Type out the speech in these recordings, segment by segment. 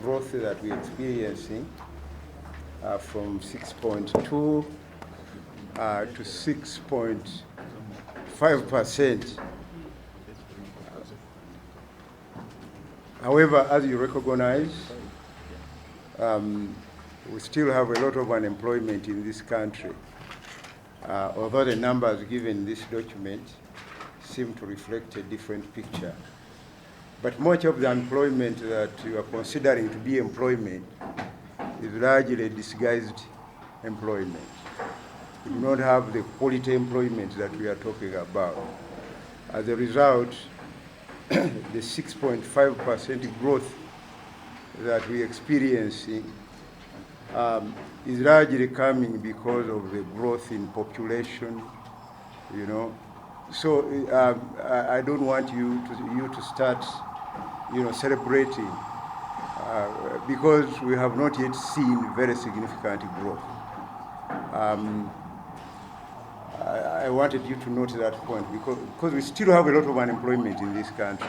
growth that we're experiencing from 6.2 to 6.5%. However, as you recognize, we still have a lot of unemployment in this country, although the numbers given in this document seem to reflect a different picture. But much of the employment that you are considering to be employment is largely disguised employment. We do not have the quality employment that we are talking about. As a result, the 6.5% growth that we are experiencing is largely coming because of the growth in population, you know. So I don't want you to start, celebrating because we have not yet seen very significant growth. I wanted you to note that point because we still have a lot of unemployment in this country,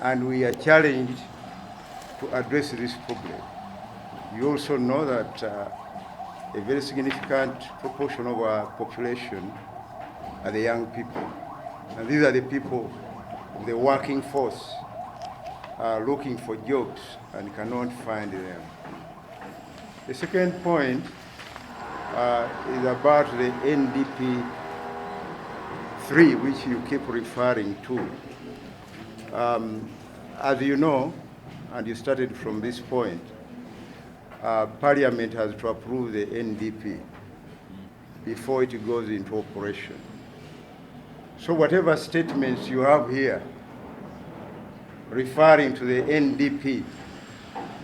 and we are challenged to address this problem. You also know that a very significant proportion of our population are the young people, and these are the people, the working force, are looking for jobs and cannot find them. The second point is about the NDP 3, which you keep referring to. As you know, and you started from this point, Parliament has to approve the NDP before it goes into operation. So whatever statements you have here referring to the NDP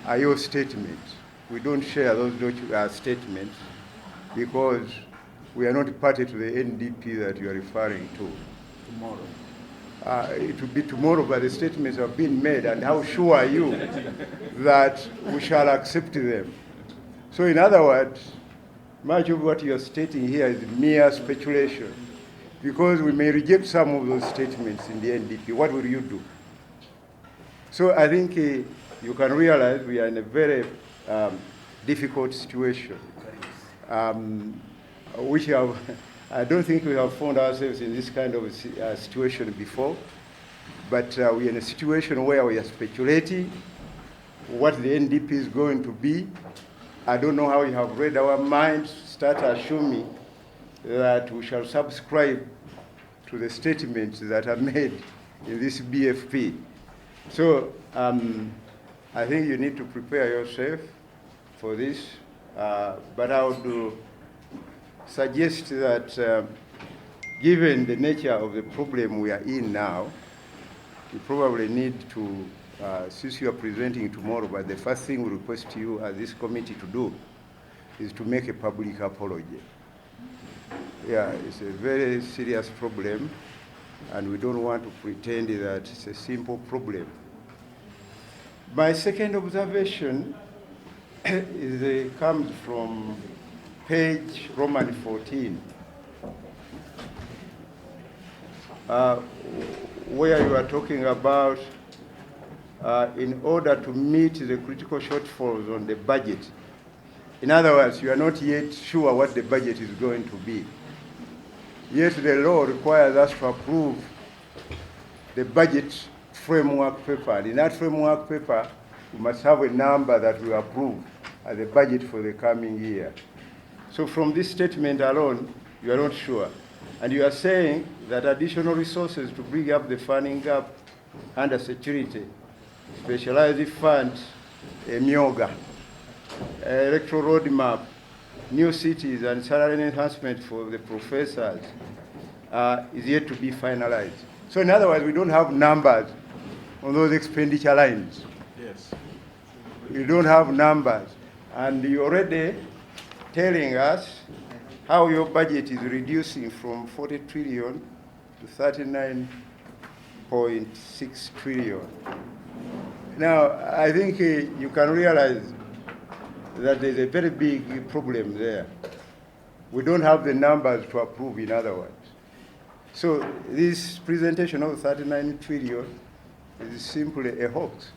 are your statements. We don't share those statements because we are not party to the NDP that you are referring to. Tomorrow. It will be tomorrow, but the statements have been made, and how sure are you that we shall accept them? So in other words, much of what you are stating here is mere speculation, because we may reject some of those statements in the NDP. What will you do? So I think you can realize we are in a very difficult situation, which I don't think we have found ourselves in this kind of situation before, but we are in a situation where we are speculating what the NDP is going to be. I don't know how you have read our minds, start assuming that we shall subscribe to the statements that are made in this BFP. So I think you need to prepare yourself for this, but I would suggest that given the nature of the problem we are in now, you probably need to, since you are presenting tomorrow, but the first thing we request you as this committee to do is to make a public apology. Yeah, it's a very serious problem, and we don't want to pretend that it's a simple problem. My second observation comes from page Roman 14, where you are talking about in order to meet the critical shortfalls on the budget. In other words, you are not yet sure what the budget is going to be. Yet the law requires us to approve the budget framework paper. And in that framework paper, we must have a number that we approve as a budget for the coming year. So from this statement alone, you are not sure. And you are saying that additional resources to bring up the funding gap under security, specialized funds, MIOGA, electoral roadmap, new cities, and salary enhancement for the professors is yet to be finalized. So in other words, we don't have numbers on those expenditure lines. Yes. We don't have numbers. And you're already telling us how your budget is reducing from 40 trillion to 39.6 trillion. Now, I think you can realize that there's a very big problem there. We don't have the numbers to approve, in other words. So this presentation of 39 trillion is simply a hoax.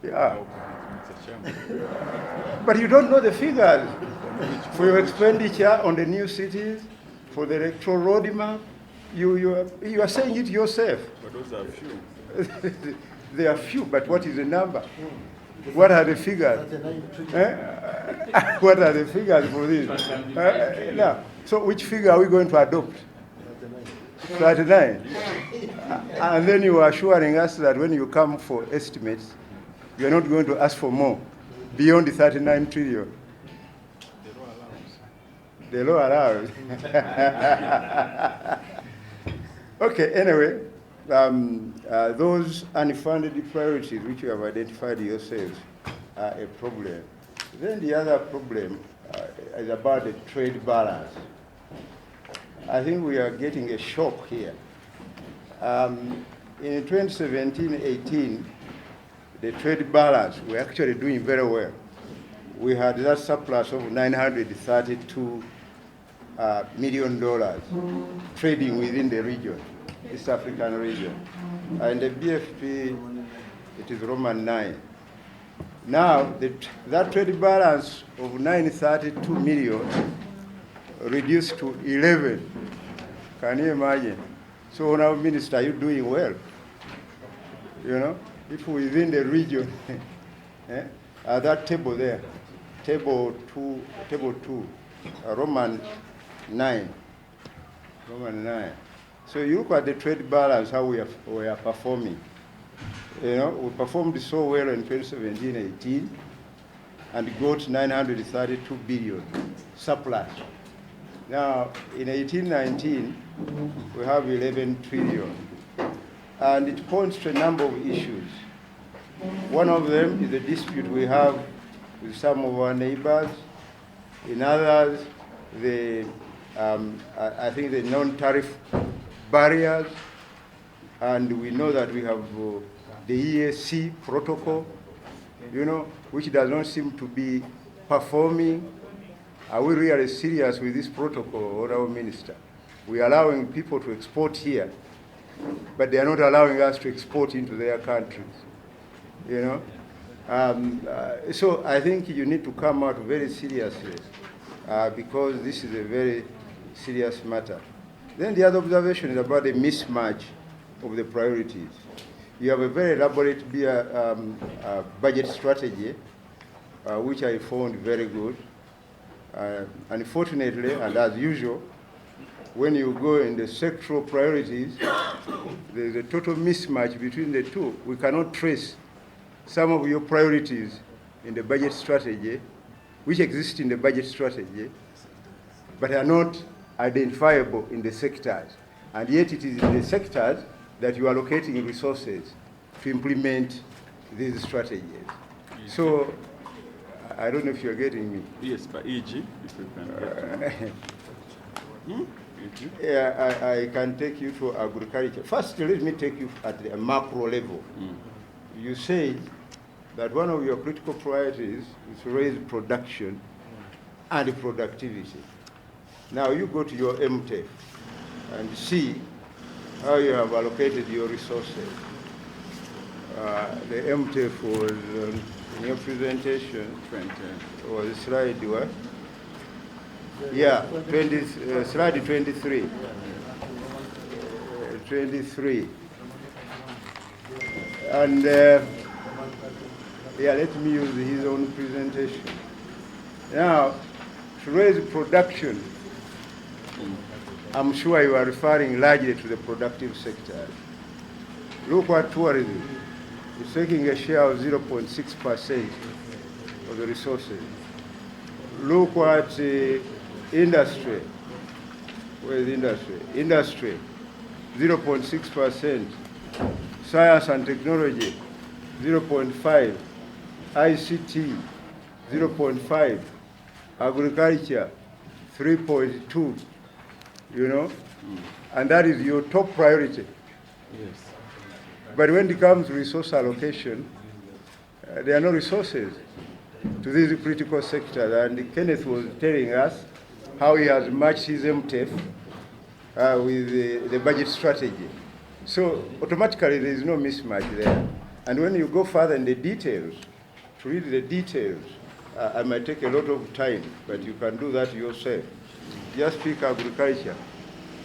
Yeah. Mr. Chairman. But you don't know the figures for your expenditure on the new cities, for the electoral roadmap. You are saying it yourself. But those are few. They are few, but what is the number? What are the figures? What are the figures for this? Now, so which figure are we going to adopt? 39. And then you are assuring us that when you come for estimates, you are not going to ask for more beyond the 39 trillion. The law allows. Okay, anyway, those unfunded priorities which you have identified yourselves are a problem. Then the other problem is about the trade balance. I think we are getting a shock here. In 2017-18, the trade balance, we're actually doing very well. We had that surplus of $932 million trading within the region, East African region. And the BFP, it is Roman 9. Now, that trade balance of 932 million reduced to 11. Can you imagine? So now, Minister, you're doing well. You know, if within the region, that table there, table 2, Roman 9. So you look at the trade balance, how we are performing. You know, we performed so well in 2017-18 and got 932 billion surplus. Now, in 18-19, we have 11 trillion. And it points to a number of issues. One of them is the dispute we have with some of our neighbors. In others, I think the non-tariff barriers. And we know that we have the EAC protocol, you know, which does not seem to be performing. Are we really serious with this protocol, Honourable Minister? We are allowing people to export here, but they are not allowing us to export into their countries, you know? So I think you need to come out very seriously because this is a very serious matter. Then the other observation is about the mismatch of the priorities. You have a very elaborate budget strategy, which I found very good. Unfortunately, and as usual, when you go in the sectoral priorities, there's a total mismatch between the two. We cannot trace some of your priorities in the budget strategy, which exist in the budget strategy, but are not identifiable in the sectors. And yet it is in the sectors that you are allocating resources to implement these strategies. So, I don't know if you're getting me. Yes, but e.g., if you can get me. Yeah, I can take you to agriculture. First, let me take you at the macro level. You say that one of your critical priorities is to raise production and productivity. Now, you go to your MTEF and see how you have allocated your resources. The MTEF was in your presentation, was slide what? Yeah, slide 23. 23. And yeah, let me use his own presentation. Now, to raise production, I'm sure you are referring largely to the productive sector. Look at tourism. It's taking a share of 0.6% of the resources. Look at industry. Where is industry? Industry, 0.6%. Science and technology, 0.5%. ICT, 0.5%. Agriculture, 3.2%. You know? And that is your top priority. Yes. But when it comes to resource allocation, there are no resources to these critical sectors. And Kenneth was telling us how he has matched his MTEF with the budget strategy. So automatically there is no mismatch there. And when you go further in the details, to read the details, I might take a lot of time, but you can do that yourself. Just pick agriculture.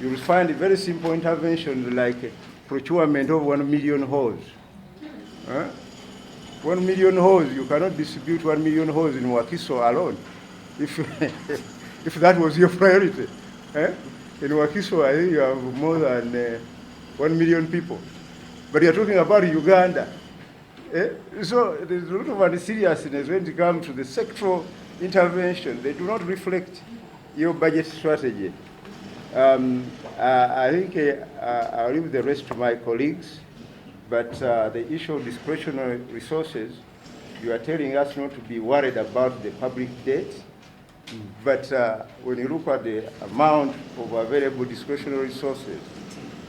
You will find a very simple intervention like procurement of 1 million hoes. 1 million hoes, you cannot distribute 1 million hoes in Wakiso alone. If, if that was your priority. In Wakiso, I think you have more than 1 million people. But you're talking about Uganda. So there's a lot of unseriousness when it comes to the sectoral intervention. They do not reflect your budget strategy. I think I'll leave the rest to my colleagues, but the issue of discretionary resources, you are telling us not to be worried about the public debt, but when you look at the amount of available discretionary resources,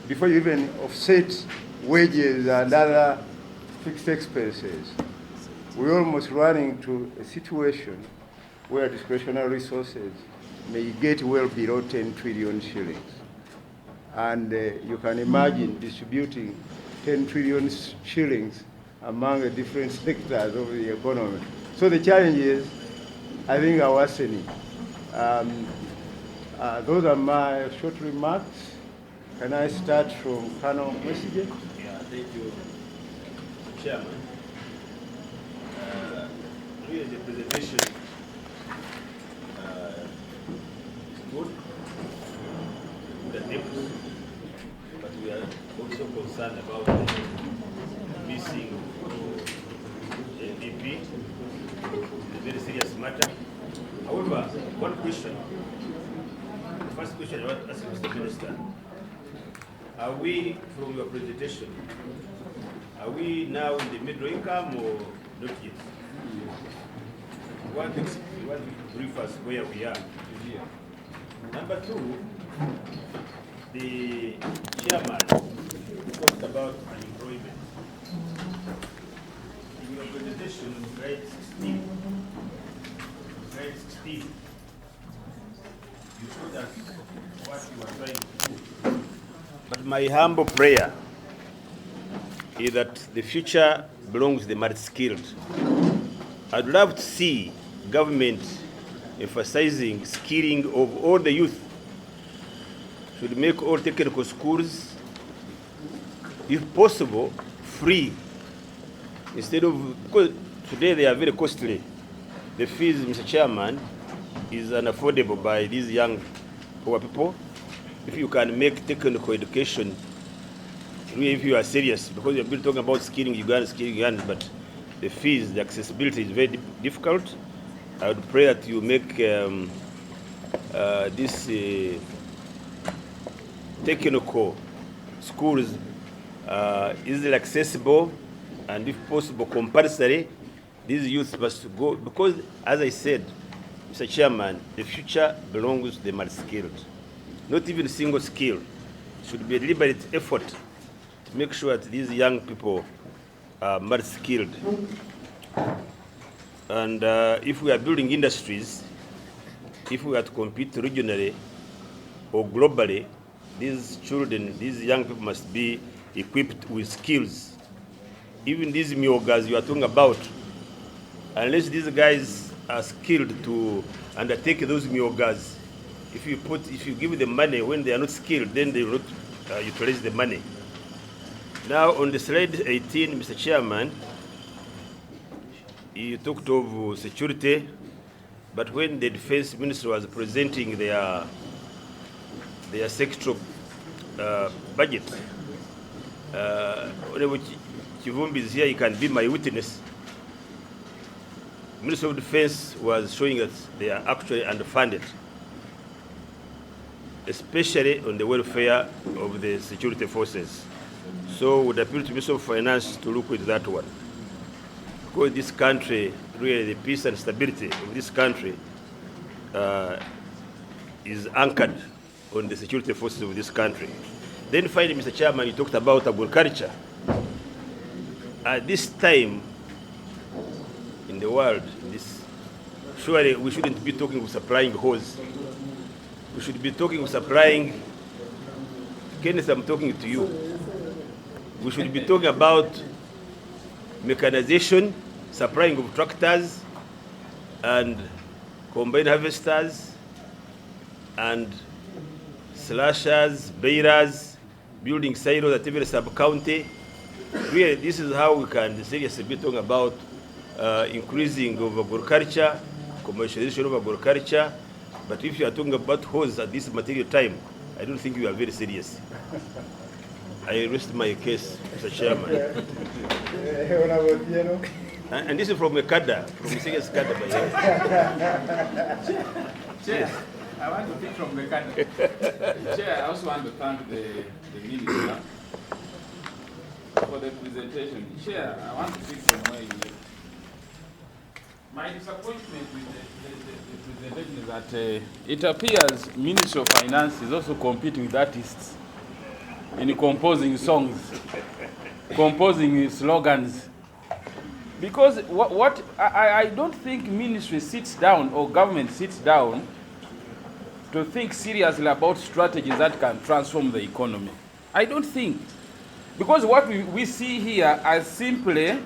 before you even offset wages and other fixed expenses, we're almost running to a situation where discretionary resources may get well below 10 trillion shillings. And you can imagine distributing 10 trillion shillings among the different sectors of the economy. So the challenge is, I think, are worsening. Those are my short remarks. Can I start from Colonel Mwesige? Yeah, thank you, Chairman. Really, the presentation is good, the depth, but we are also concerned about the missing NDP. It's a very serious matter. However, one question. The first question I want to ask Mr. Minister. Are we, from your presentation, are we now in the middle income or not yet? You want to brief us where we are. Number two, the chairman talked about unemployment. In your presentation, slide 16, you showed us what you are trying to do. But my humble prayer is that the future belongs to the multi-skilled. I'd love to see government emphasizing skilling of all the youth. Should make all technical schools, if possible, free. Instead of, because today they are very costly. The fees, Mr. Chairman, is unaffordable by these young poor people. If you can make technical education, really if you are serious, because you've been talking about skilling Uganda, but the fees, the accessibility is very difficult. I would pray that you make this technical schools easily accessible, and if possible compulsory. These youth must go, because as I said, Mr. Chairman, the future belongs to the multi-skilled. Not even single skill. It should be a deliberate effort to make sure that these young people are multi-skilled. And if we are building industries, if we are to compete regionally or globally, these children, these young people must be equipped with skills. Even these myogas you are talking about, unless these guys are skilled to undertake those myogas, if you give them money when they are not skilled, then they will not utilize the money. Now on the slide 18, Mr. Chairman, you talked of security, but when the defense minister was presenting their sectoral budget, whenever Chivumbi is here, he can be my witness. Minister of Defense was showing that they are actually underfunded, especially on the welfare of the security forces. So would appeal to Minister of Finance to look with that one. Because this country, really the peace and stability of this country is anchored on the security forces of this country. Then finally, Mr. Chairman, you talked about agriculture. At this time in the world, surely we shouldn't be talking of supplying hose. We should be talking of supplying, Kenneth, I'm talking to you. We should be talking about mechanization, supplying of tractors and combine harvesters and slashers, balers, building silos at every sub-county. Really, this is how we can seriously be talking about increasing of agriculture, commercialization of agriculture. But if you are talking about hose at this material time, I don't think you are very serious. I rest my case, Mr. Chairman. And this is from a cadre, from a serious cadre. By Chair, I want to pick from the cadre. Chair, I also want to thank the minister for the presentation. Chair, I want to pick from where you live. My disappointment with the presentation is that it appears Ministry of Finance is also competing with artists in composing songs, composing slogans. Because I don't think ministry sits down or government sits down to think seriously about strategies that can transform the economy. I don't think. Because what we see here are simply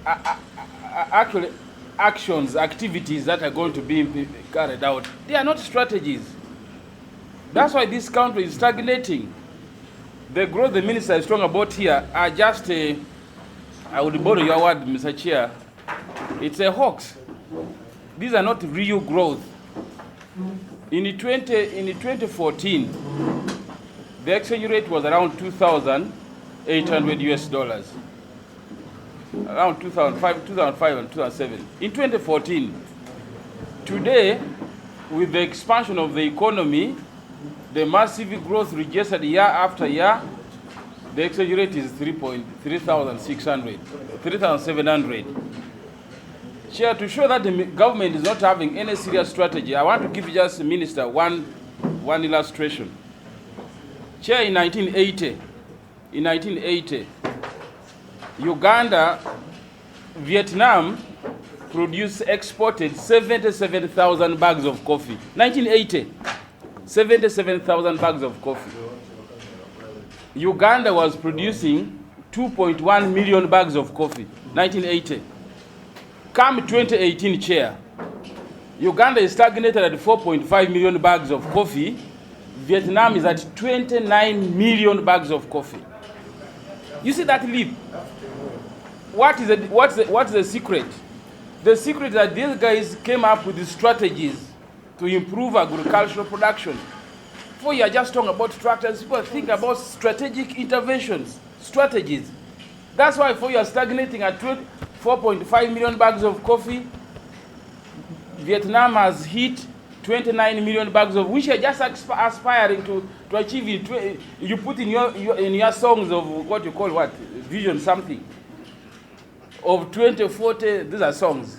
actually actions, activities that are going to be carried out. They are not strategies. That's why this country is stagnating. The growth the minister is talking about here are just I would borrow your word, Mr. Chair, it's a hoax. These are not real growth. In 2014, the exchange rate was around 2,800 US dollars. Around 2005 and 2007. In 2014, today, with the expansion of the economy, the massive growth registered year after year, the exchange rate is 3,700. Chair, to show that the government is not having any serious strategy, I want to give just the minister one illustration. Chair, in 1980, Uganda, Vietnam exported 77,000 bags of coffee. 1980, 77,000 bags of coffee. Uganda was producing 2.1 million bags of coffee, 1980. Come 2018, Chair, Uganda is stagnated at 4.5 million bags of coffee. Vietnam is at 29 million bags of coffee. You see that leap? What's the secret? The secret is that these guys came up with the strategies to improve agricultural production. Before you are just talking about tractors, people think about strategic interventions, strategies. That's why before you are stagnating at 4.5 million bags of coffee, Vietnam has hit 29 million bags of, which are just aspiring to achieve it. You put in your songs of what you call what? Vision something. Of 2040, these are songs.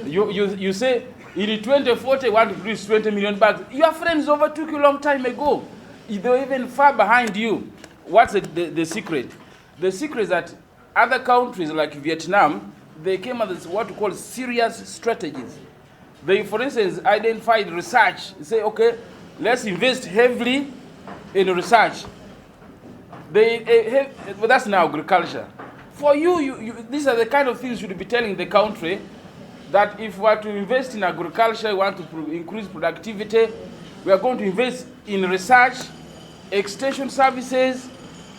You say, in 2040, want to produce 20 million bags. Your friends overtook you a long time ago. They were even far behind you. What's the secret? The secret is that other countries like Vietnam, they came up with what we call serious strategies. They, for instance, identified research. They say, okay, let's invest heavily in research. But that's now agriculture. For you, these are the kind of things you should be telling the country, that if we are to invest in agriculture, we want to increase productivity, we are going to invest in research, extension services,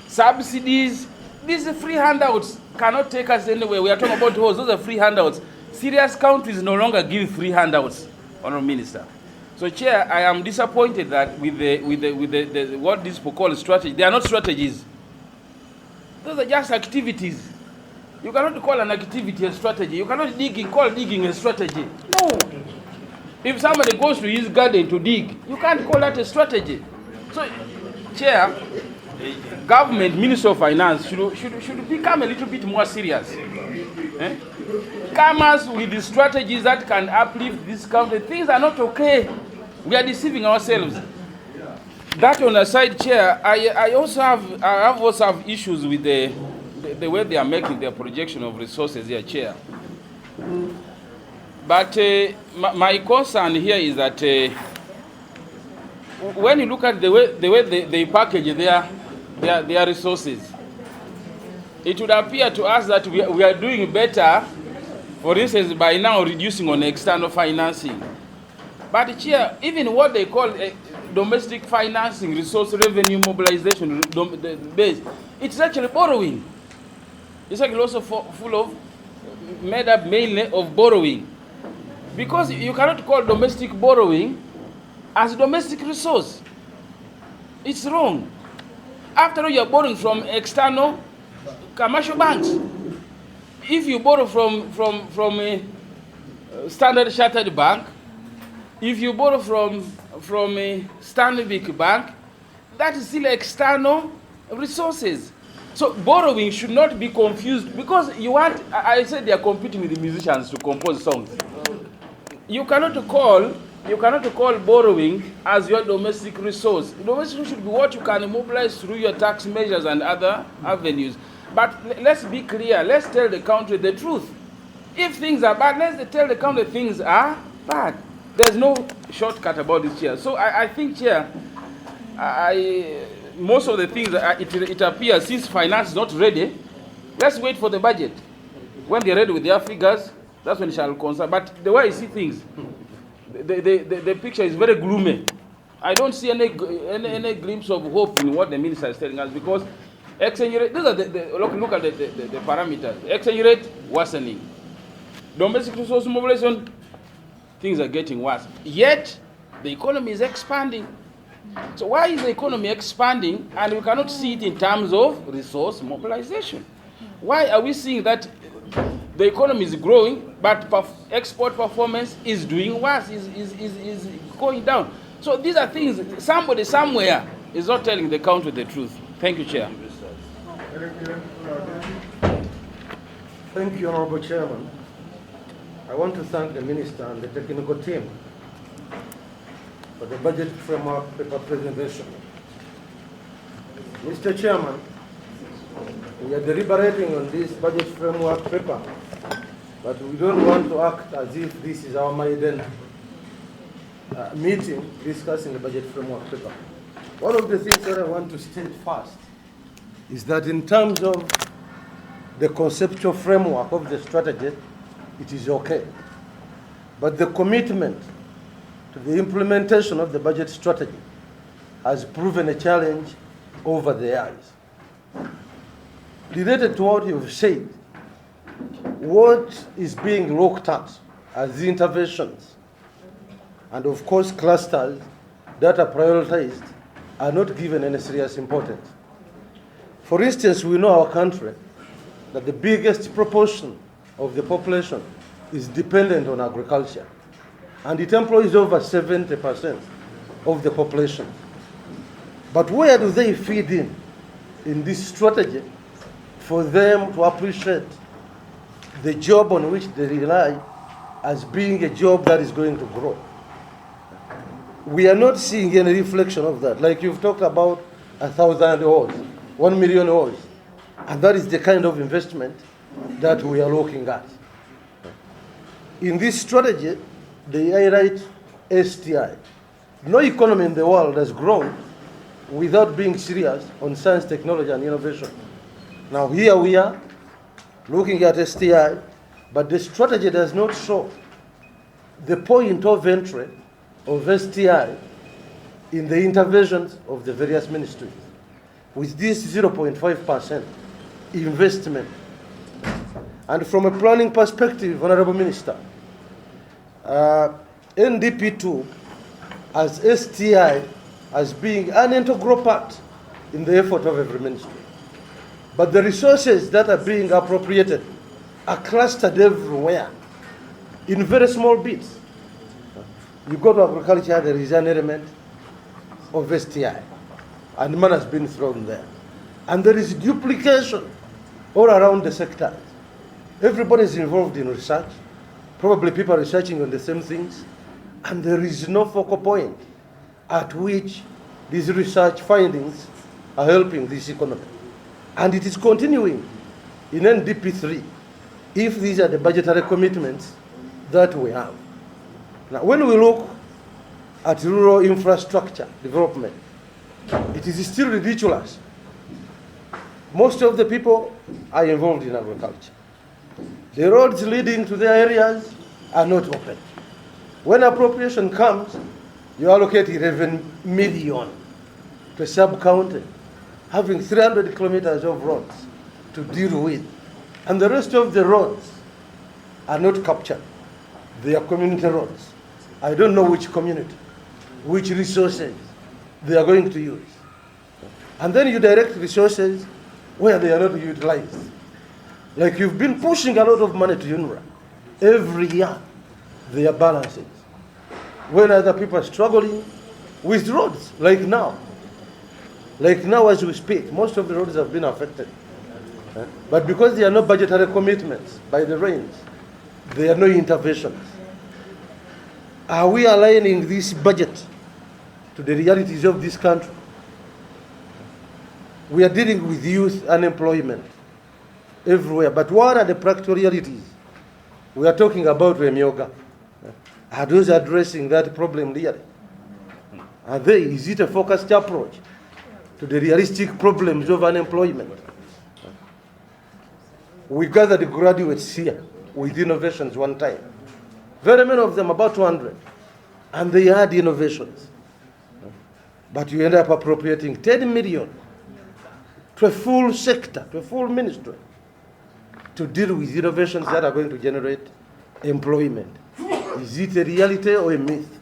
subsidies. These free handouts cannot take us anywhere. We are talking about those are free handouts. Serious countries no longer give free handouts, Honourable Minister. So, Chair, I am disappointed that with the what these people call strategy, they are not strategies. Those are just activities. You cannot call an activity a strategy. You cannot call digging a strategy. No. If somebody goes to his garden to dig, you can't call that a strategy. So, Chair, government, Minister of Finance should become a little bit more serious. Come us with the strategies that can uplift this country. Things are not okay. We are deceiving ourselves. That on the side, Chair, I also have issues with the way they are making their projection of resources here, Chair. But my concern here is that when you look at the way they package their resources, it would appear to us that we are doing better, for instance, by now reducing on external financing. But Chair, even what they call domestic financing, resource revenue mobilization, the base, it's actually borrowing. It's actually also full of, made up mainly of borrowing. Because you cannot call domestic borrowing as domestic resource. It's wrong. After all, you're borrowing from external commercial banks. If you borrow from a Standard Chartered Bank, if you borrow from a Stanbic Bank, that is still external resources. So borrowing should not be confused, because you want, I said they are competing with the musicians to compose songs. You cannot call borrowing as your domestic resource. Domestic should be what you can mobilize through your tax measures and other avenues. But let's be clear, let's tell the country the truth. If things are bad, let's tell the country things are bad. There's no shortcut about this, Chair. So I think, Chair, most of the things, it appears, since finance is not ready, let's wait for the budget. When they're ready with their figures, that's when it shall concern. But the way I see things, the picture is very gloomy. I don't see any glimpse of hope in what the minister is telling us, because exchange rate, these are look at the parameters. Exchange rate worsening. Domestic resource mobilization, things are getting worse. Yet, the economy is expanding. So why is the economy expanding and we cannot see it in terms of resource mobilization? Why are we seeing that the economy is growing, but export performance is doing worse, is going down? So these are things, somebody somewhere is not telling the country the truth. Thank you, Chair. Thank you, Honorable Chairman. I want to thank the Minister and the technical team for the budget framework paper presentation. Mr. Chairman, we are deliberating on this budget framework paper, but we don't want to act as if this is our maiden meeting discussing the budget framework paper. One of the things that I want to state first is that in terms of the conceptual framework of the strategy, it is okay. But the commitment to the implementation of the budget strategy has proven a challenge over the years. Related to what you've said, what is being looked at as the interventions and of course clusters that are prioritized are not given any serious importance. For instance, we know our country that the biggest proportion of the population is dependent on agriculture, and it employs over 70% of the population. But where do they feed in this strategy for them to appreciate the job on which they rely as being a job that is going to grow? We are not seeing any reflection of that. Like you've talked about 1,000 hours, 1 million hours, and that is the kind of investment that we are looking at. In this strategy, they highlight STI. No economy in the world has grown without being serious on science, technology, and innovation. Now here we are looking at STI, but the strategy does not show the point of entry of STI in the interventions of the various ministries. With this 0.5% investment. And from a planning perspective, Honorable Minister, NDP2 as STI as being an integral part in the effort of every ministry. But the resources that are being appropriated are clustered everywhere in very small bits. You go to agriculture, there is an element of STI, and money has been thrown there. And there is duplication all around the sector. Everybody is involved in research. Probably people are researching on the same things, and there is no focal point at which these research findings are helping this economy. And it is continuing in NDP3 if these are the budgetary commitments that we have. Now, when we look at rural infrastructure development, it is still ridiculous Most of the people are involved in agriculture. The roads leading to their areas are not open. When appropriation comes, you allocate 11 million to a sub-county, having 300 kilometers of roads to deal with. And the rest of the roads are not captured. They are community roads. I don't know which community, which resources they are going to use. And then you direct resources where they are not utilized. Like you've been pushing a lot of money to UNRWA. Every year, they are balances. When other people are struggling with roads, like now. Like now as we speak, most of the roads have been affected. But because there are no budgetary commitments by the rains, there are no interventions. Are we aligning this budget to the realities of this country? We are dealing with youth unemployment everywhere. But what are the practical realities? We are talking about Remyoga. Are those addressing that problem really? Is it a focused approach to the realistic problems of unemployment? We gathered graduates here with innovations one time. Very many of them, about 200. And they had innovations. But you end up appropriating 10 million to a full sector, to a full ministry, to deal with innovations that are going to generate employment. Is it a reality or a myth?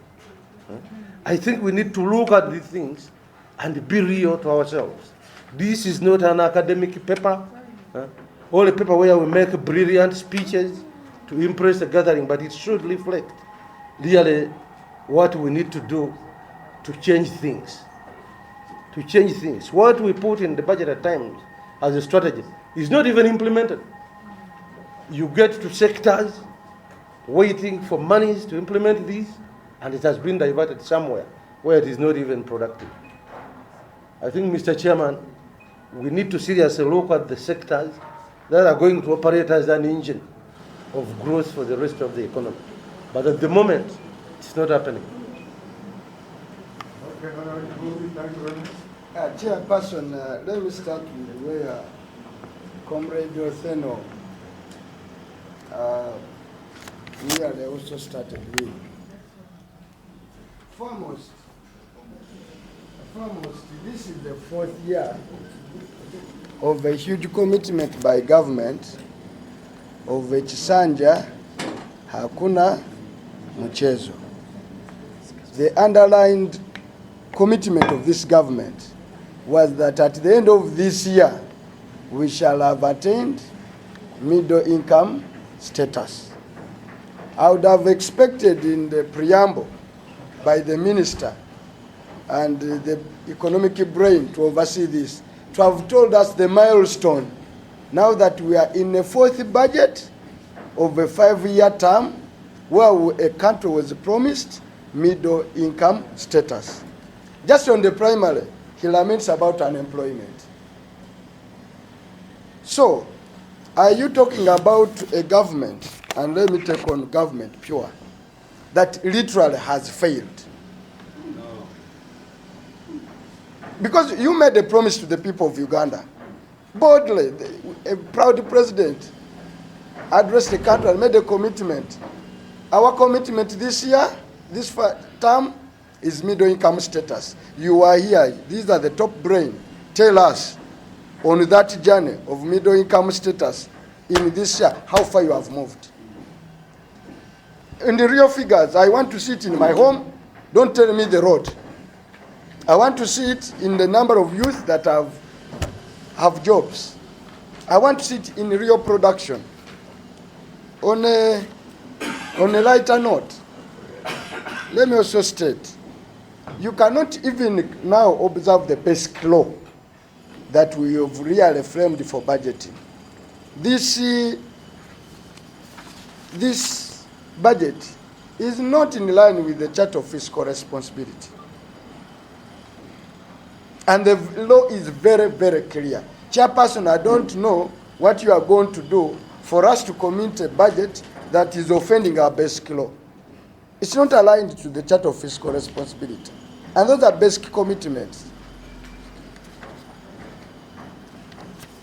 I think we need to look at these things and be real to ourselves. This is not an academic paper, or a paper where we make brilliant speeches to impress the gathering, but it should reflect really what we need to do to change things. To change things. What we put in the budget at times as a strategy is not even implemented. You get to sectors waiting for monies to implement these, and it has been diverted somewhere where it is not even productive. I think, Mr. Chairman, we need to seriously look at the sectors that are going to operate as an engine of growth for the rest of the economy. But at the moment, it's not happening. Okay, thank you very much. Chairperson, let me start with where Comrade Otheno really also started with. Foremost, this is the 4th year of a huge commitment by government of Chisanja Hakuna Mchezo. The underlined commitment of this government was that at the end of this year, we shall have attained middle income status. I would have expected in the preamble by the minister and the economic brain to oversee this, to have told us the milestone, now that we are in a 4th budget of a 5-year term, where a country was promised middle income status. Just on the primary, he laments about unemployment. So, are you talking about a government, and let me take on government pure, that literally has failed? No. Because you made a promise to the people of Uganda. Boldly, a proud president addressed the country and made a commitment. Our commitment this year, this term, is middle income status. You are here. These are the top brain. Tell us, on that journey of middle income status in this year, how far you have moved. In the real figures, I want to see it in my home. Don't tell me the road. I want to see it in the number of youth that have jobs. I want to see it in real production. On a lighter note, let me also state, you cannot even now observe the basic law that we have really framed for budgeting. This budget is not in line with the Charter of Fiscal Responsibility. And the law is very, very clear. Chairperson, I don't know what you are going to do for us to commit a budget that is offending our basic law. It's not aligned to the Charter of Fiscal Responsibility. And those are basic commitments.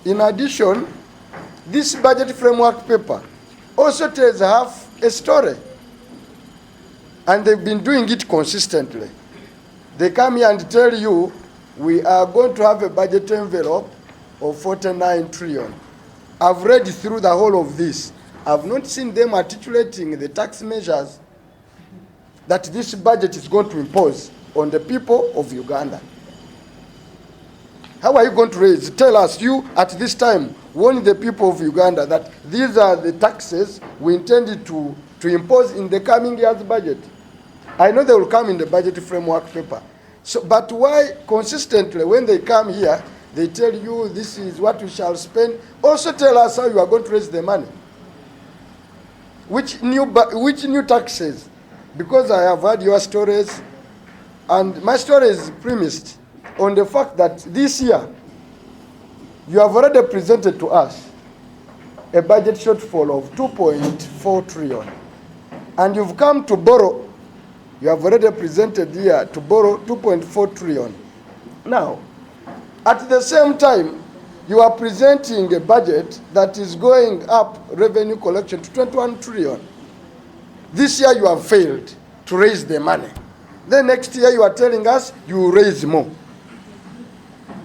In addition, this budget framework paper also tells half a story. And they've been doing it consistently. They come here and tell you, we are going to have a budget envelope of 49 trillion. I've read through the whole of this. I've not seen them articulating the tax measures that this budget is going to impose on the people of Uganda. How are you going to raise? Tell us, you at this time, warn the people of Uganda that these are the taxes we intended to impose in the coming year's budget. I know they will come in the budget framework paper. So, but why consistently when they come here, they tell you this is what you shall spend. Also tell us how you are going to raise the money. Which new taxes? Because I have heard your stories, and my story is premised on the fact that this year, you have already presented to us a budget shortfall of 2.4 trillion. And you've come to borrow, you have already presented here to borrow 2.4 trillion. Now, at the same time, you are presenting a budget that is going up revenue collection to 21 trillion. This year you have failed to raise the money. Then next year you are telling us you will raise more.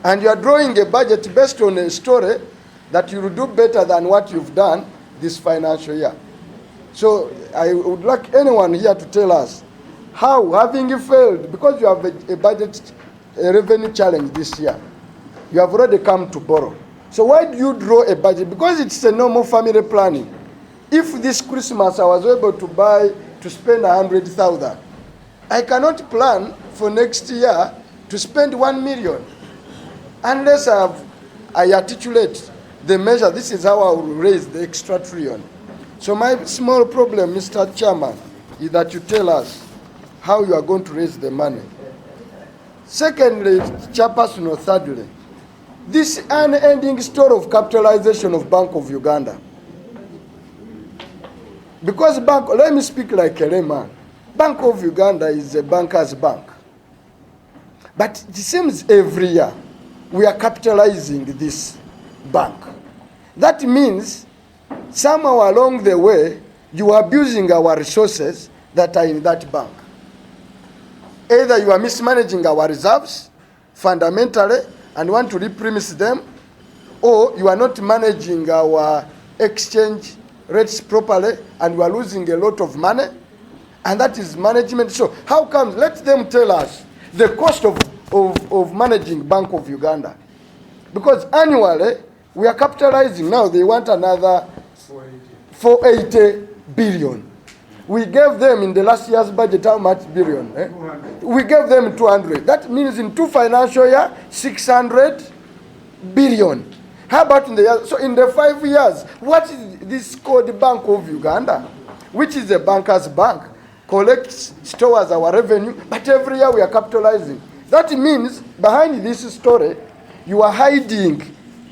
And you are drawing a budget based on a story that you will do better than what you've done this financial year. So I would like anyone here to tell us how, having failed, because you have a budget revenue challenge this year, you have already come to borrow. So why do you draw a budget? Because it's a normal family planning. If this Christmas I was able to spend 100,000, I cannot plan for next year to spend 1 million unless I articulate the measure. This is how I will raise the extra trillion. So my small problem, Mr. Chairman, is that you tell us how you are going to raise the money. Secondly, Chairperson, or thirdly, this unending story of capitalization of Bank of Uganda. Because let me speak like a layman. Bank of Uganda is a banker's bank. But it seems every year we are capitalizing this bank. That means somehow along the way you are abusing our resources that are in that bank. Either you are mismanaging our reserves fundamentally and want to repremise them, or you are not managing our exchange rates properly and we are losing a lot of money, and that is management. So how come? Let them tell us the cost of managing Bank of Uganda, because annually we are capitalizing. Now they want another 480 billion. We gave them in the last year's budget how much billion? 200. We gave them 200. That means in 2 financial years, 600 billion. How about in the year? So in the 5 years, what is this called Bank of Uganda, which is a banker's bank, collects, stores our revenue, but every year we are capitalizing. That means behind this story, you are hiding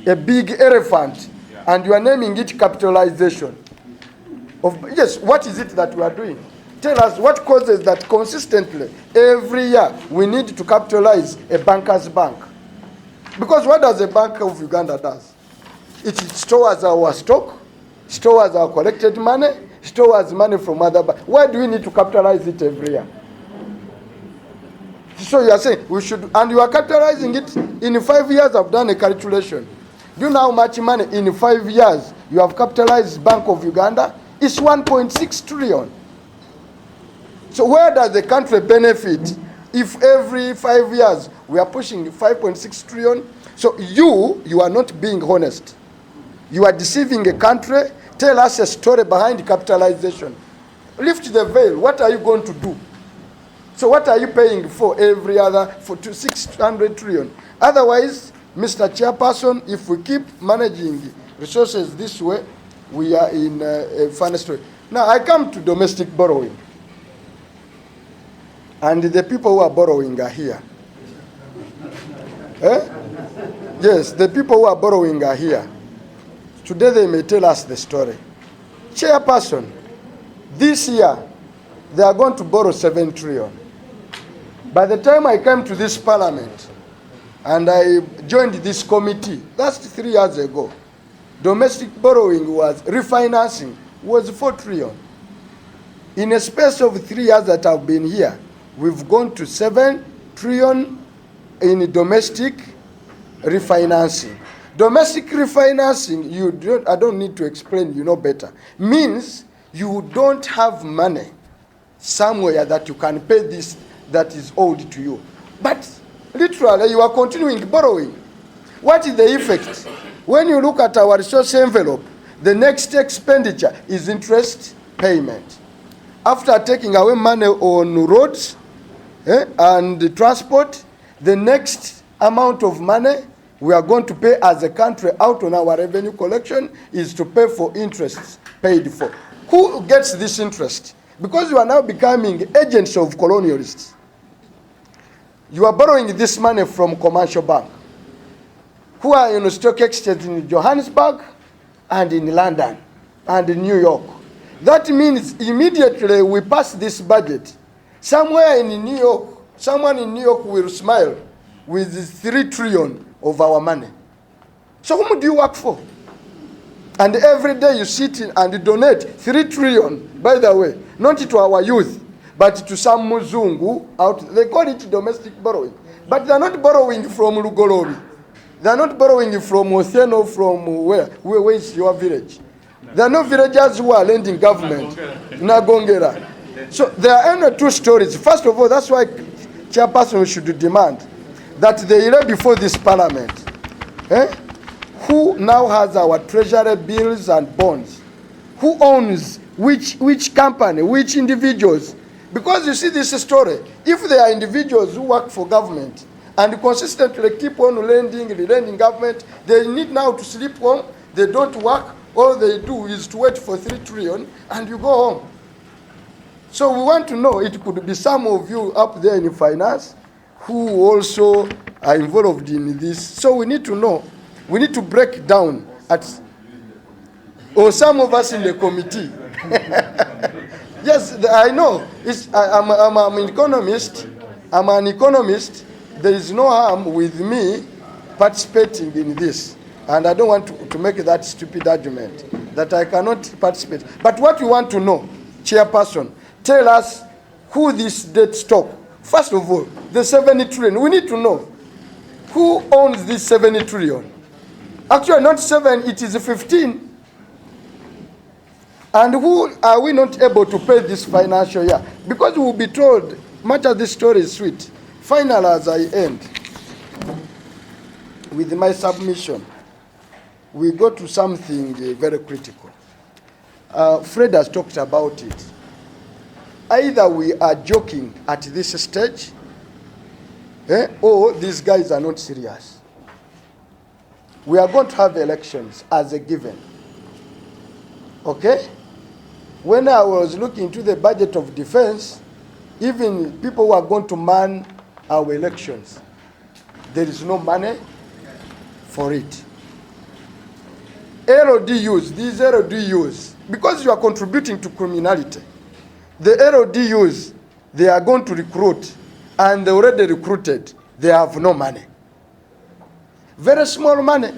a big elephant, and you are naming it capitalization. Yes, what is it that we are doing? Tell us what causes that consistently every year we need to capitalize a banker's bank. Because what does a Bank of Uganda does? It stores our stock, stores our collected money, stores money from other banks. Why do we need to capitalize it every year? So you are saying we should, and you are capitalizing it in 5 years. I've done a calculation. Do you know how much money in 5 years you have capitalized Bank of Uganda? It's 1.6 trillion. So where does the country benefit if every 5 years we are pushing 5.6 trillion? So you are not being honest. You are deceiving a country. Tell us a story behind capitalization. Lift the veil. What are you going to do? So what are you paying for every other, for 600 trillion? Otherwise, Mr. Chairperson, if we keep managing resources this way, we are in a funny story. Now, I come to domestic borrowing. And the people who are borrowing are here. Yes, the people who are borrowing are here. Today they may tell us the story. Chairperson, this year, they are going to borrow 7 trillion. By the time I came to this parliament, and I joined this committee last 3 years ago. Domestic borrowing was, refinancing was 4 trillion. In a space of 3 years that I've been here, we've gone to 7 trillion in domestic refinancing. Domestic refinancing, I don't need to explain, you know better, means you don't have money somewhere that you can pay this that is owed to you. But literally, you are continuing borrowing. What is the effect? When you look at our resource envelope, the next expenditure is interest payment. After taking away money on roads and transport, the next amount of money we are going to pay as a country out on our revenue collection is to pay for interests paid for. Who gets this interest? Because you are now becoming agents of colonialists. You are borrowing this money from commercial bank, who are in the stock exchange in Johannesburg and in London and in New York. That means immediately we pass this budget, somewhere in New York, someone in New York will smile with 3 trillion of our money. So whom do you work for? And every day you sit in and donate 3 trillion, by the way, not to our youth, but to some Muzungu out. They call it domestic borrowing. But they're not borrowing from Lugolori. They're not borrowing from Otheno, from where? Where is your village? There are no villagers who are lending government. Nagongera. So there are only 2 stories. First of all, that's why chairperson should demand that they lay before this parliament. Who now has our treasury bills and bonds? Who owns which company, which individuals? Because you see this story, if there are individuals who work for government and consistently keep on lending government, they need now to sleep home, they don't work, all they do is to wait for 3 trillion and you go home. So we want to know, it could be some of you up there in finance who also are involved in this. So we need to know, we need to break down or some of us in the committee. Yes, I know. I'm an economist. I'm an economist. There is no harm with me participating in this. And I don't want to make that stupid argument that I cannot participate. But what we want to know, chairperson, tell us who this debt stock. First of all, the 70 trillion. We need to know who owns this 70 trillion. Actually, not 7, it is 15. And who are we not able to pay this financial year? Because we will be told, much of this story is sweet. Final as I end with my submission, we go to something very critical. Fred has talked about it. Either we are joking at this stage, or these guys are not serious. We are going to have elections as a given. Okay? When I was looking into the budget of defense, even people who are going to man our elections, there is no money for it. LODUs, these LODUs, because you are contributing to criminality, the LODUs, they are going to recruit, and they already recruited, they have no money. Very small money.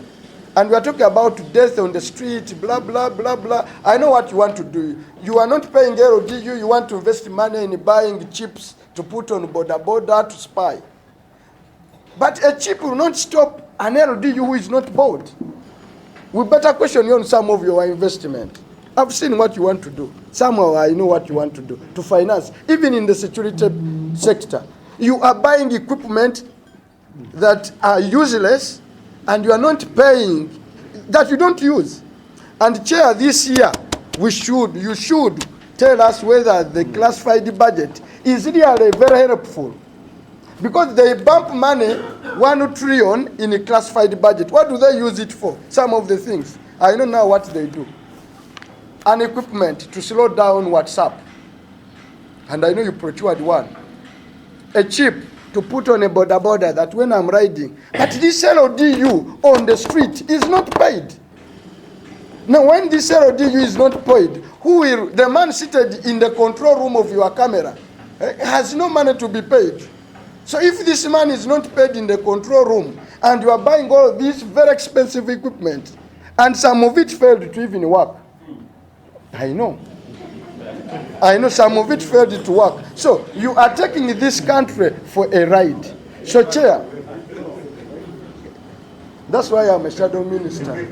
And we are talking about death on the street, blah, blah, blah, blah. I know what you want to do. You are not paying LODU, you want to invest money in buying chips to put on border to spy. But a chip will not stop an LODU who is not bought. We better question you on some of your investment. I've seen what you want to do. Somehow I know what you want to do, to finance, even in the security sector. You are buying equipment that are useless, and you are not paying, that you don't use. And Chair, this year, you should tell us whether the classified budget is really very helpful. Because they bump money, 1 trillion in a classified budget. What do they use it for? Some of the things. I don't know what they do. An equipment to slow down WhatsApp. And I know you procured one. A chip to put on a border that when I'm riding, but this LODU on the street is not paid. Now, when this LODU is not paid, who will, the man seated in the control room of your camera, has no money to be paid. So if this money is not paid in the control room and you are buying all of this very expensive equipment and some of it failed to even work, I know some of it failed to work. So you are taking this country for a ride. So Chair, that's why I'm a shadow minister.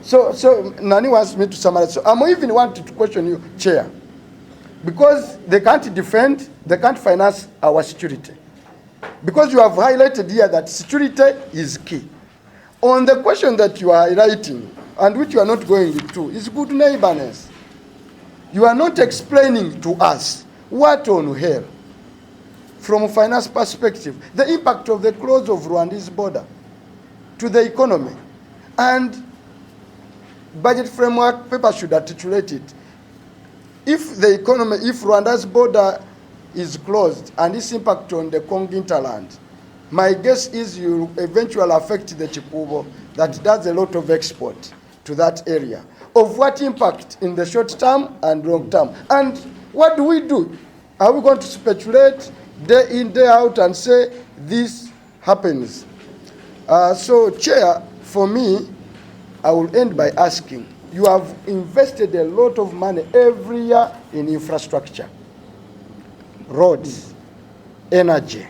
So Nani wants me to summarize. So I'm even wanting to question you, Chair, because they can't finance our security. Because you have highlighted here that security is key. On the question that you are highlighting, and which you are not going into, is good neighborness. You are not explaining to us what on hell, from a finance perspective, the impact of the close of Rwanda's border to the economy. And budget framework paper should articulate it. If Rwanda's border is closed and its impact on the Congo hinterland, my guess is you eventually affect the Chikubo that does a lot of export to that area. Of what impact in the short term and long term? And what do? Are we going to speculate day in, day out and say this happens? So, Chair, for me, I will end by asking, you have invested a lot of money every year in infrastructure, roads, energy.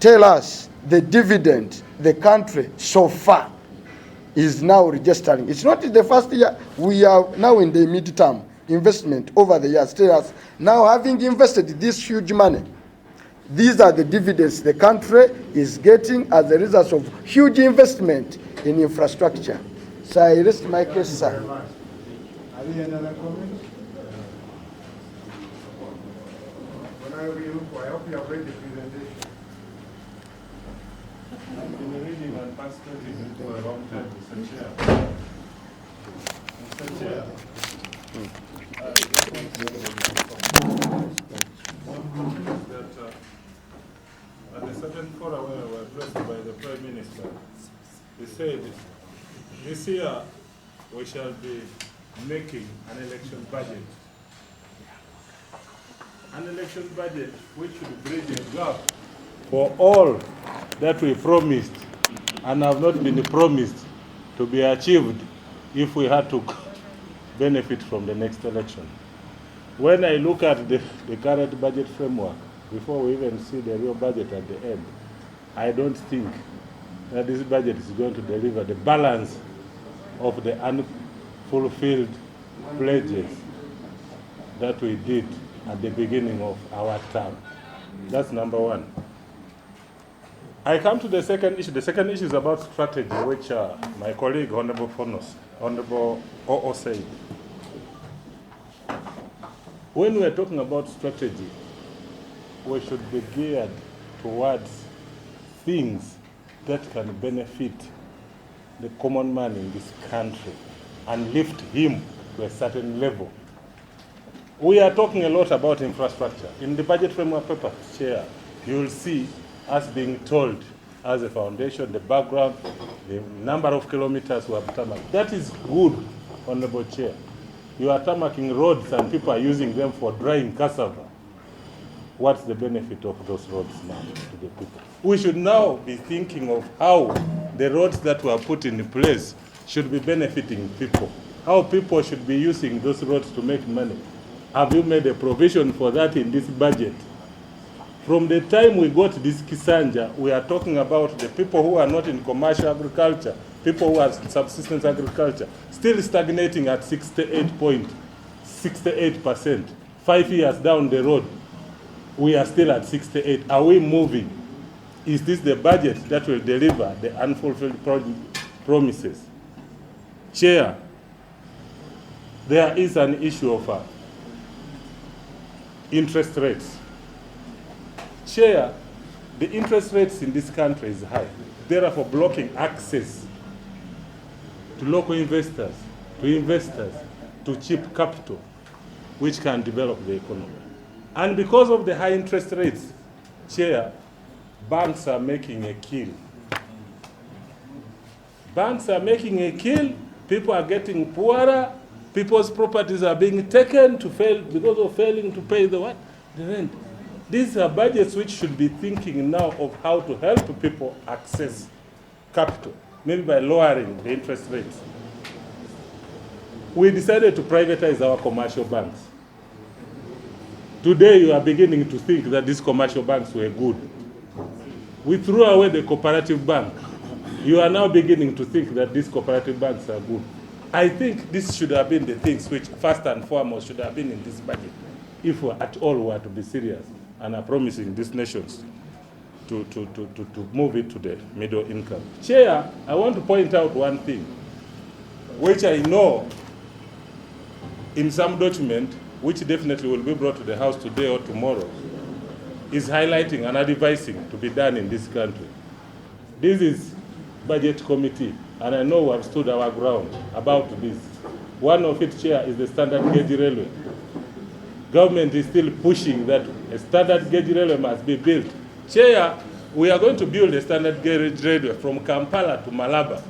Tell us the dividend the country so far is now registering. It's not in the first year. We are now in the mid-term investment over the years. Tell us, now having invested this huge money, these are the dividends the country is getting as a result of huge investment in infrastructure. So I rest my case, sir. Are there any other comments? I hope you have read the presentation. I've been reading and participating for a long time, Mr. Chair. Mr. Chair, I just want to that at a certain forum where we were addressed by the Prime Minister, he said, this year we shall be making an election budget. An election budget which should bridge a gap for all that we promised and have not been promised to be achieved if we had to benefit from the next election. When I look at the current budget framework, before we even see the real budget at the end, I don't think that this budget is going to deliver the balance of the unfulfilled pledges that we did at the beginning of our term. That's number one. I come to the second issue. The second issue is about strategy, which my colleague, Honorable O.O. said. When we are talking about strategy, we should be geared towards things that can benefit the common man in this country and lift him to a certain level. We are talking a lot about infrastructure. In the budget framework paper, Chair, you will see us being told as a foundation, the background, the number of kilometers we have tarmacked. That is good, Honorable Chair. You are tarmacking roads and people are using them for drying cassava. What's the benefit of those roads now to the people? We should now be thinking of how the roads that were put in place should be benefiting people. How people should be using those roads to make money. Have you made a provision for that in this budget? From the time we got this Kisanja, we are talking about the people who are not in commercial agriculture, people who are in subsistence agriculture, still stagnating at 68%. 5 years down the road, we are still at 68. Are we moving? Is this the budget that will deliver the unfulfilled promises? Chair, there is an issue of interest rates. Chair, the interest rates in this country is high, therefore blocking access to local investors, to cheap capital, which can develop the economy. And because of the high interest rates, Chair, banks are making a kill. Banks are making a kill, people are getting poorer, people's properties are being taken to fail because of failing to pay the what? The rent. These are budgets which should be thinking now of how to help people access capital, maybe by lowering the interest rates. We decided to privatize our commercial banks. Today you are beginning to think that these commercial banks were good. We threw away the cooperative bank. You are now beginning to think that these cooperative banks are good. I think this should have been the things which first and foremost should have been in this budget, if we at all were to be serious and are promising these nations to move it to the middle income. Chair, I want to point out one thing, which I know in some document, which definitely will be brought to the House today or tomorrow, is highlighting and advising to be done in this country. This is Budget Committee, and I know we have stood our ground about this. One of its chair is the standard gauge railway. Government is still pushing that a standard gauge railway must be built. Chair, we are going to build a standard gauge railway from Kampala to Malaba.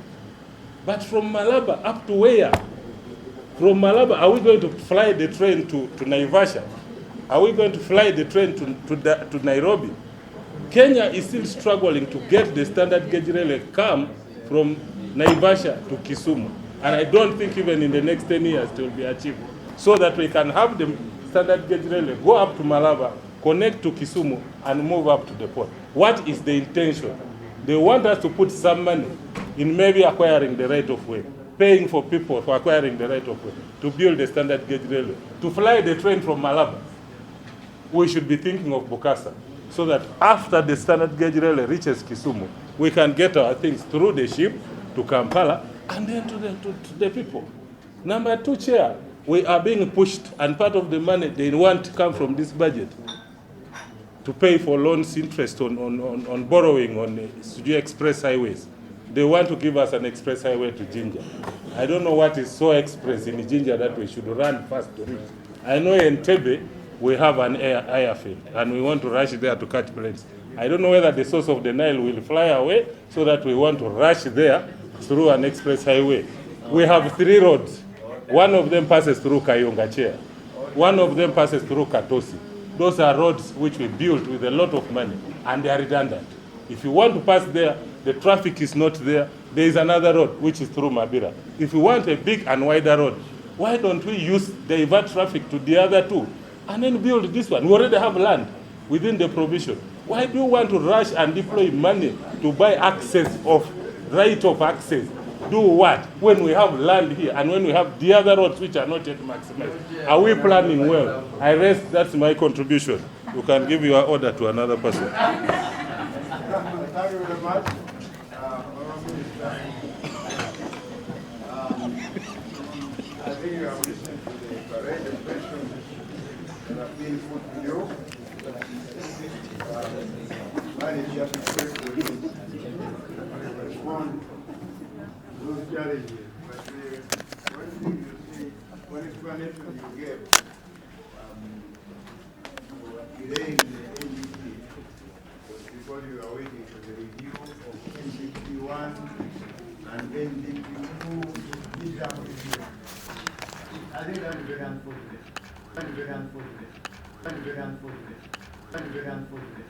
But from Malaba up to where? From Malaba, are we going to fly the train to Naivasha? Are we going to fly the train to Nairobi? Kenya is still struggling to get the standard gauge railway come from Naivasha to Kisumu. And I don't think even in the next 10 years it will be achieved. So that we can have the standard gauge railway go up to Malaba, connect to Kisumu, and move up to the port. What is the intention? They want us to put some money in maybe acquiring the right of way, paying for people for acquiring the right of way, to build a standard gauge railway, to fly the train from Malaba. We should be thinking of Bukasa, so that after the standard gauge railway reaches Kisumu, we can get our things through the ship to Kampala and then to the people. Number two, Chair, we are being pushed, and part of the money they want to come from this budget to pay for loans interest on borrowing on express highways. They want to give us an express highway to Jinja. I don't know what is so express in Jinja that we should run fast to reach. I know in Entebbe we have an airfield, and we want to rush there to catch planes. I don't know whether the source of the Nile will fly away so that we want to rush there through an express highway. We have 3 roads. One of them passes through Kayonga, Chair. One of them passes through Katosi. Those are roads which we built with a lot of money, and they are redundant. If you want to pass there, the traffic is not there. There is another road which is through Mabira. If you want a big and wider road, why don't we divert traffic to the other 2 and then build this one? We already have land within the provision. Why do you want to rush and deploy money to buy access of right of access? Do what when we have land here and when we have the other roads which are not yet maximized? Are we planning well? I rest. That's my contribution. You can give your order to another person. Thank you very much. I think you have listened to the parade of questions that have been put to you. Mine is just a quick to respond to those challenges. But one thing you say, one explanation you gave for delaying the NDP was because you are waiting for the review of NDP 1 and NDP 2 midterm review. I think that is very unfortunate. That is very unfortunate. That is very unfortunate. That is very unfortunate.